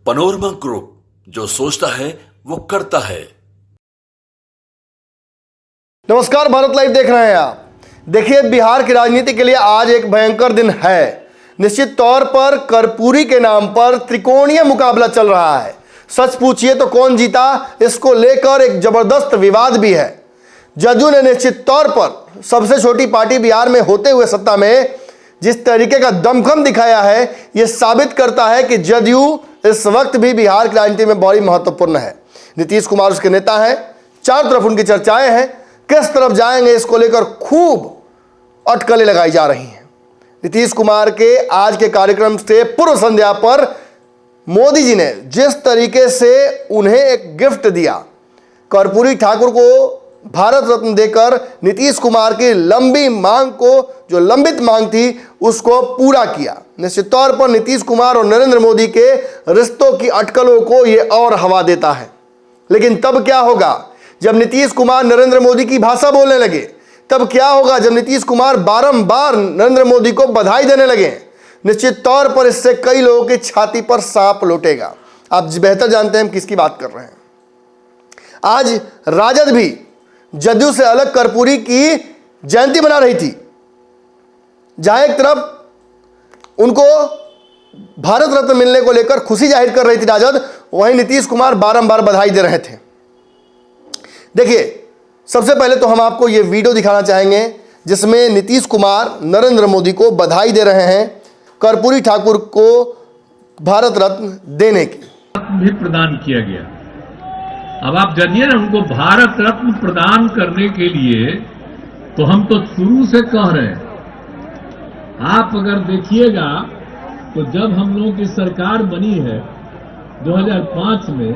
Panorama group, जो सोचता है वो करता है। नमस्कार, भारत लाइव देख रहे हैं आप। देखिए, बिहार की राजनीति के लिए आज एक भयंकर दिन है। निश्चित तौर पर कर्पूरी के नाम पर त्रिकोणीय मुकाबला चल रहा है। सच पूछिए तो कौन जीता, इसको लेकर एक जबरदस्त विवाद भी है। जदयू ने निश्चित तौर पर सबसे छोटी पार्टी बिहार में होते हुए सत्ता में जिस तरीके का दमखम दिखाया है, यह साबित करता है कि जदयू इस वक्त भी बिहार की राजनीति में बड़ी महत्वपूर्ण है। नीतीश कुमार उसके नेता हैं, चारों तरफ उनकी चर्चाएं हैं। किस तरफ जाएंगे इसको लेकर खूब अटकलें लगाई जा रही हैं। नीतीश कुमार के आज के कार्यक्रम से पूर्व संध्या पर मोदी जी ने जिस तरीके से उन्हें एक गिफ्ट दिया, कर्पूरी ठाकुर को भारत रत्न देकर नीतीश कुमार की लंबी मांग को, जो लंबित मांग थी, उसको पूरा किया। निश्चित तौर पर नीतीश कुमार और नरेंद्र मोदी के रिश्तों की अटकलों को यह और हवा देता है। लेकिन तब क्या होगा जब नीतीश कुमार नरेंद्र मोदी की भाषा बोलने लगे? तब क्या होगा जब नीतीश कुमार बारंबार नरेंद्र मोदी को बधाई देने लगे? निश्चित तौर पर इससे कई लोगों की छाती पर सांप लौटेगा। आप बेहतर जानते हैं हम किसकी बात कर रहे हैं। आज राजद भी जदयू से अलग कर्पूरी की जयंती मना रही थी। जहां एक तरफ उनको भारत रत्न मिलने को लेकर खुशी जाहिर कर रही थी राजद, वहीं नीतीश कुमार बारंबार बधाई दे रहे थे। देखिए, सबसे पहले तो हम आपको यह वीडियो दिखाना चाहेंगे जिसमें नीतीश कुमार नरेंद्र मोदी को बधाई दे रहे हैं कर्पूरी ठाकुर को भारत रत्न देने की। भी प्रदान किया गया। अब आप जानिए ना, उनको भारत रत्न प्रदान करने के लिए तो हम तो शुरू से कह रहे हैं। आप अगर देखिएगा तो जब हम लोगों की सरकार बनी है 2005 में,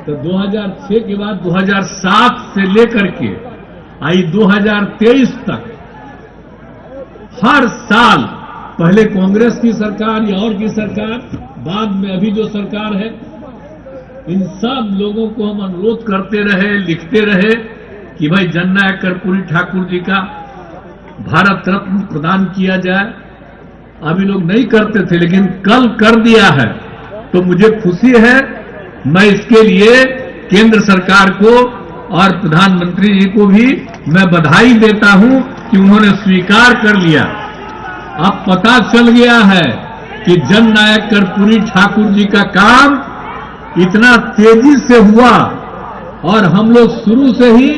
तो 2006 के बाद 2007 से लेकर के आई 2023 तक हर साल, पहले कांग्रेस की सरकार या और की सरकार, बाद में अभी जो सरकार है, इन सब लोगों को हम अनुरोध करते रहे, लिखते रहे कि भाई जननायक कर्पूरी ठाकुर जी का भारत रत्न प्रदान किया जाए। अभी लोग नहीं करते थे, लेकिन कल कर दिया है, तो मुझे खुशी है। मैं इसके लिए केंद्र सरकार को और प्रधानमंत्री जी को भी मैं बधाई देता हूं कि उन्होंने स्वीकार कर लिया। अब पता चल गया है कि जननायक कर्पूरी ठाकुर जी का काम इतना तेजी से हुआ और हम लोग शुरू से ही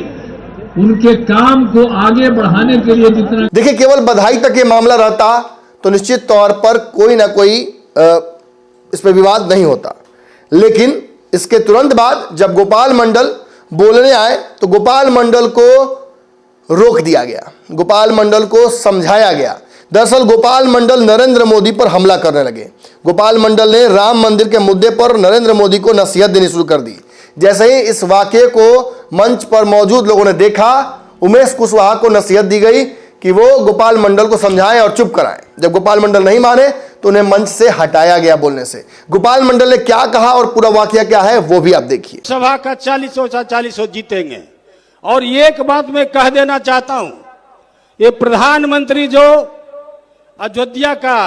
उनके काम को आगे बढ़ाने के लिए जितना। देखिए, केवल बधाई तक ये मामला रहता तो निश्चित तौर पर कोई ना कोई इस पर विवाद नहीं होता। लेकिन इसके तुरंत बाद जब गोपाल मंडल बोलने आए तो गोपाल मंडल को रोक दिया गया, गोपाल मंडल को समझाया गया। दरअसल गोपाल मंडल नरेंद्र मोदी पर हमला करने लगे। गोपाल मंडल ने राम मंदिर के मुद्दे पर नरेंद्र मोदी को नसीहत देनी शुरू कर दी। जैसे ही इस वाकये को मंच पर मौजूद लोगों ने देखा, उमेश कुशवाहा को नसीहत दी गई कि वो गोपाल मंडल को समझाएं और चुप कराएं। जब गोपाल मंडल नहीं माने तो उन्हें मंच से हटाया गया बोलने से। गोपाल मंडल ने क्या कहा और पूरा वाकया क्या है वो भी आप देखिए। सभा का 40 जीतेंगे। और एक बात मैं कह देना चाहता हूं, ये प्रधानमंत्री जो अयोध्या का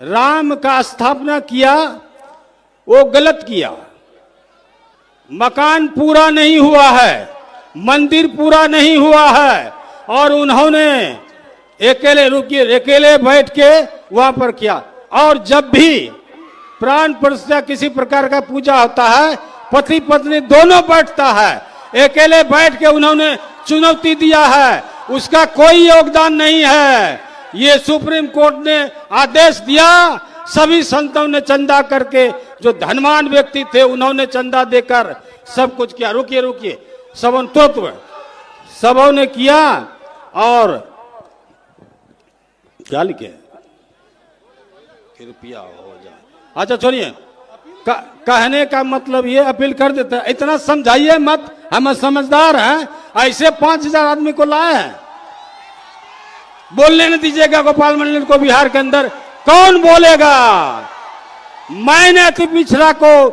राम का स्थापना किया, वो गलत किया। मकान पूरा नहीं हुआ है, मंदिर पूरा नहीं हुआ है, और उन्होंने अकेले बैठ के वहां पर किया। और जब भी प्राण प्रतिष्ठा किसी प्रकार का पूजा होता है, पति पत्नी दोनों बैठता है, अकेले बैठ के उन्होंने चुनौती दिया है, उसका कोई योगदान नहीं है। ये सुप्रीम कोर्ट ने आदेश दिया, सभी संतों ने चंदा करके, जो धनवान व्यक्ति थे उन्होंने चंदा देकर सब कुछ किया। रुकिए, सबों ने किया। और क्या लिखे, कृपया हो जाए। अच्छा छोड़िए, कहने का मतलब ये अपील कर देते हैं, इतना समझाइए मत, हम समझदार हैं। ऐसे 5000 आदमी को लाए हैं, बोलने नहीं दीजिएगा गोपाल मंडल को बिहार के अंदर। कौन बोलेगा? मैंने अति पिछड़ा को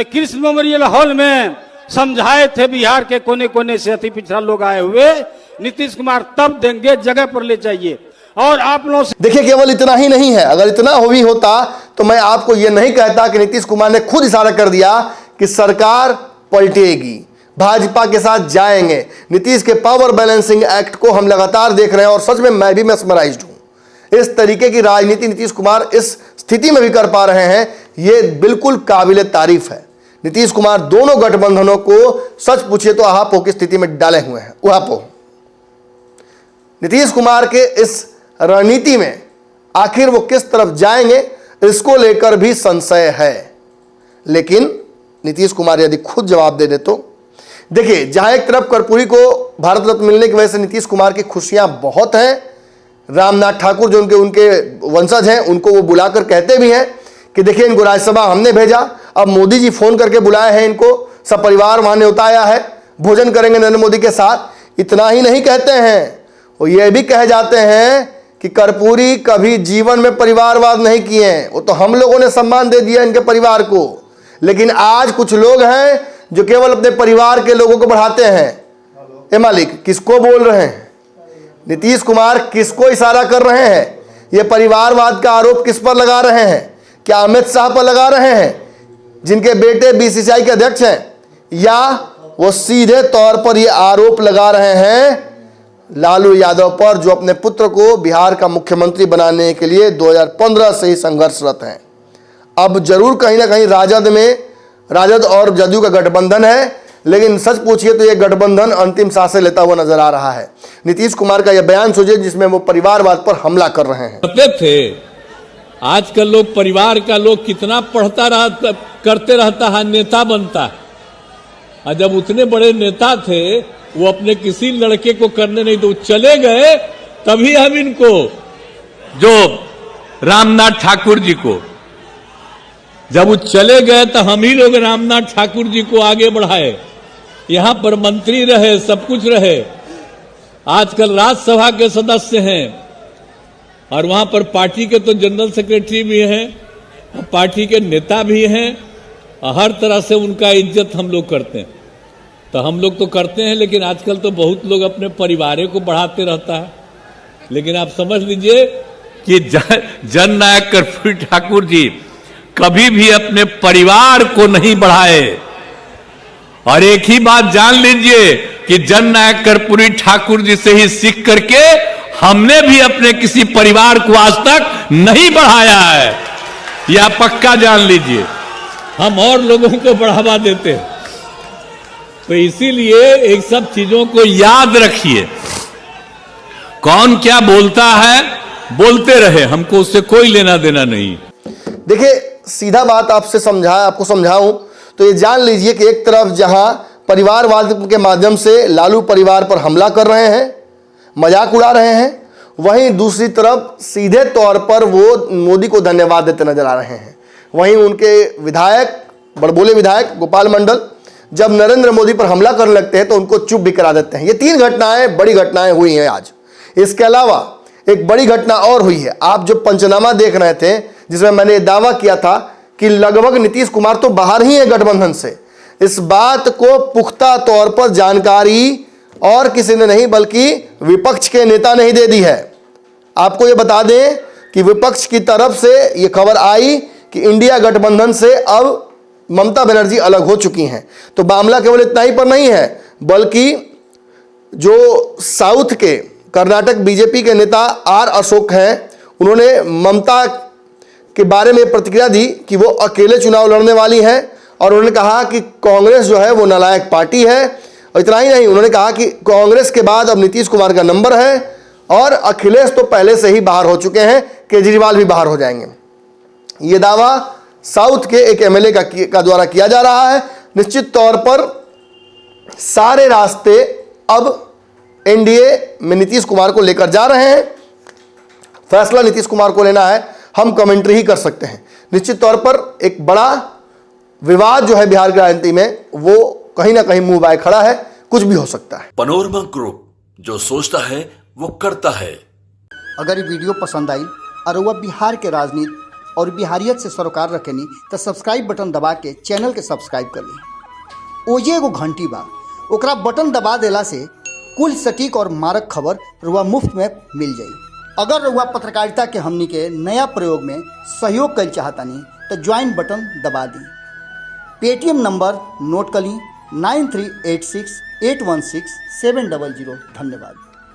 कृष्ण मेमोरियल हॉल में समझाए थे, बिहार के कोने कोने से अति पिछड़ा लोग आए हुए। नीतीश कुमार तब देंगे, जगह पर ले जाइए। और आप लोग देखिए, केवल इतना ही नहीं है, अगर इतना भी होता तो मैं आपको यह नहीं कहता कि नीतीश कुमार ने खुद इशारा कर दिया कि सरकार पलटेगी, भाजपा के साथ जाएंगे। नीतीश के पावर बैलेंसिंग एक्ट को हम लगातार देख रहे हैं और सच में मैं भी मेस्मराइज्ड हूं। इस तरीके की राजनीति नीतीश कुमार इस स्थिति में भी कर पा रहे हैं, यह बिल्कुल काबिल तारीफ है। नीतीश कुमार दोनों गठबंधनों को सच पूछिए तो आहापो की स्थिति में डाले हुए हैं। उहापो नीतीश कुमार के इस रणनीति में आखिर वो किस तरफ जाएंगे, इसको लेकर भी संशय है। लेकिन नीतीश कुमार यदि खुद जवाब दे दे तो देखिए, जहां एक तरफ कर्पूरी को भारत रत्न मिलने की वजह से नीतीश कुमार की खुशियां बहुत हैं, रामनाथ ठाकुर जो उनके वंशज हैं उनको वो बुलाकर कहते भी हैं कि देखिए इनको राज्यसभा हमने भेजा, अब मोदी जी फोन करके बुलाए हैं इनको, सब परिवार वहां न्योता आया है, भोजन करेंगे नरेंद्र मोदी के साथ। इतना ही नहीं कहते हैं, वो ये भी कह जाते हैं कि कर्पूरी कभी जीवन में परिवारवाद नहीं किए हैं, वो तो हम लोगों ने सम्मान दे दिया इनके परिवार को। लेकिन आज कुछ लोग हैं जो केवल अपने परिवार के लोगों को बढ़ाते हैं। ए मालिक, किसको बोल रहे हैं? नीतीश कुमार किसको इशारा कर रहे हैं? ये परिवारवाद का आरोप किस पर लगा रहे हैं? क्या अमित शाह पर लगा रहे हैं जिनके बेटे बीसीसीआई के अध्यक्ष हैं, या वो सीधे तौर पर ये आरोप लगा रहे हैं लालू यादव पर, जो अपने पुत्र को बिहार का मुख्यमंत्री बनाने के लिए 2015 से ही संघर्षरत हैं? अब जरूर कहीं ना कहीं राजद और जदयू का गठबंधन है, लेकिन सच पूछिए तो यह गठबंधन अंतिम सांसें लेता हुआ नजर आ रहा है। नीतीश कुमार का यह बयान सोचिए जिसमें वो परिवारवाद पर हमला कर रहे हैं। करते थे, आजकल लोग परिवार का लोग कितना करते रहता है, नेता बनता है। और जब उतने बड़े नेता थे वो अपने किसी लड़के को करने नहीं तो चले गए, तभी हम इनको, जो रामनाथ ठाकुर जी को, जब वो चले गए तो हम ही लोग रामनाथ ठाकुर जी को आगे बढ़ाए, यहां पर मंत्री रहे, सब कुछ रहे, आजकल राज्यसभा के सदस्य हैं और वहां पर पार्टी के तो जनरल सेक्रेटरी भी हैं, पार्टी के नेता भी हैं, हर तरह से उनका इज्जत हम लोग करते हैं। तो हम लोग तो करते हैं, लेकिन आजकल तो बहुत लोग अपने परिवार को बढ़ाते रहता है। लेकिन आप समझ लीजिए कि जननायक कर्पूरी ठाकुर जी कभी भी अपने परिवार को नहीं बढ़ाए। और एक ही बात जान लीजिए कि जननायक कर्पूरी ठाकुर जी से ही सीख करके हमने भी अपने किसी परिवार को आज तक नहीं बढ़ाया है, यह पक्का जान लीजिए। हम और लोगों को बढ़ावा देते हैं। तो इसीलिए एक सब चीजों को याद रखिए। कौन क्या बोलता है, बोलते रहे, हमको उससे कोई लेना देना नहीं। देखिए, सीधा बात आपको समझाऊं तो ये जान लीजिए कि एक तरफ जहां परिवारवाद के माध्यम से लालू परिवार पर हमला कर रहे हैं, मजाक उड़ा रहे हैं, वहीं दूसरी तरफ सीधे तौर पर वो मोदी को धन्यवाद देते नजर आ रहे हैं। वहीं उनके विधायक, बड़बोले विधायक गोपाल मंडल जब नरेंद्र मोदी पर हमला करने लगते हैं तो उनको चुप भी करा देते हैं। ये 3 घटनाएं, बड़ी घटनाएं हुई हैं आज। इसके अलावा एक बड़ी घटना और हुई है। आप जो पंचनामा देख रहे थे जिसमें मैंने दावा किया था कि लगभग नीतीश कुमार तो बाहर ही है गठबंधन से, इस बात को पुख्ता तौर पर जानकारी और किसी ने नहीं बल्कि विपक्ष के नेता ने ही दे दी है। आपको यह बता दें कि विपक्ष की तरफ से यह खबर आई कि इंडिया गठबंधन से अब ममता बनर्जी अलग हो चुकी हैं। तो मामला केवल इतना ही पर नहीं है, बल्कि जो साउथ के कर्नाटक बीजेपी के नेता आर अशोक हैं, उन्होंने ममता के बारे में प्रतिक्रिया दी कि वो अकेले चुनाव लड़ने वाली हैं और उन्होंने कहा कि कांग्रेस जो है वो नालायक पार्टी है। और इतना ही नहीं, उन्होंने कहा कि कांग्रेस के बाद अब नीतीश कुमार का नंबर है और अखिलेश तो पहले से ही बाहर हो चुके हैं, केजरीवाल भी बाहर हो जाएंगे। ये दावा साउथ के एक एमएलए का द्वारा किया जा रहा है। निश्चित तौर पर सारे रास्ते अब एनडीए में नीतीश कुमार को लेकर जा रहे हैं। फैसला नीतीश कुमार को लेना है, हम कमेंट्री ही कर सकते हैं। निश्चित तौर पर एक बड़ा विवाद जो है बिहार की राजनीति में, वो कहीं ना कहीं मुंह बाय खड़ा है, कुछ भी हो सकता है। पनोरमा ग्रुप, जो सोचता है वो करता है। अगर ये वीडियो पसंद आई और वह बिहार के राजनीति और बिहारियत से सरोकार रखेनी तो सब्सक्राइब बटन दबा के चैनल के सब्सक्राइब कर ली। ओजे एगो घंटी बा, ओकरा बटन दबा देला से कुल सटीक और मारक खबर रुआ मुफ्त में मिल जाई। अगर रउआ पत्रकारिता के हमनी के नया प्रयोग में सहयोग कर चाहतनी तो ज्वाइन बटन दबा दी। पेटीएम नंबर नोट कर ली 9386816700। धन्यवाद।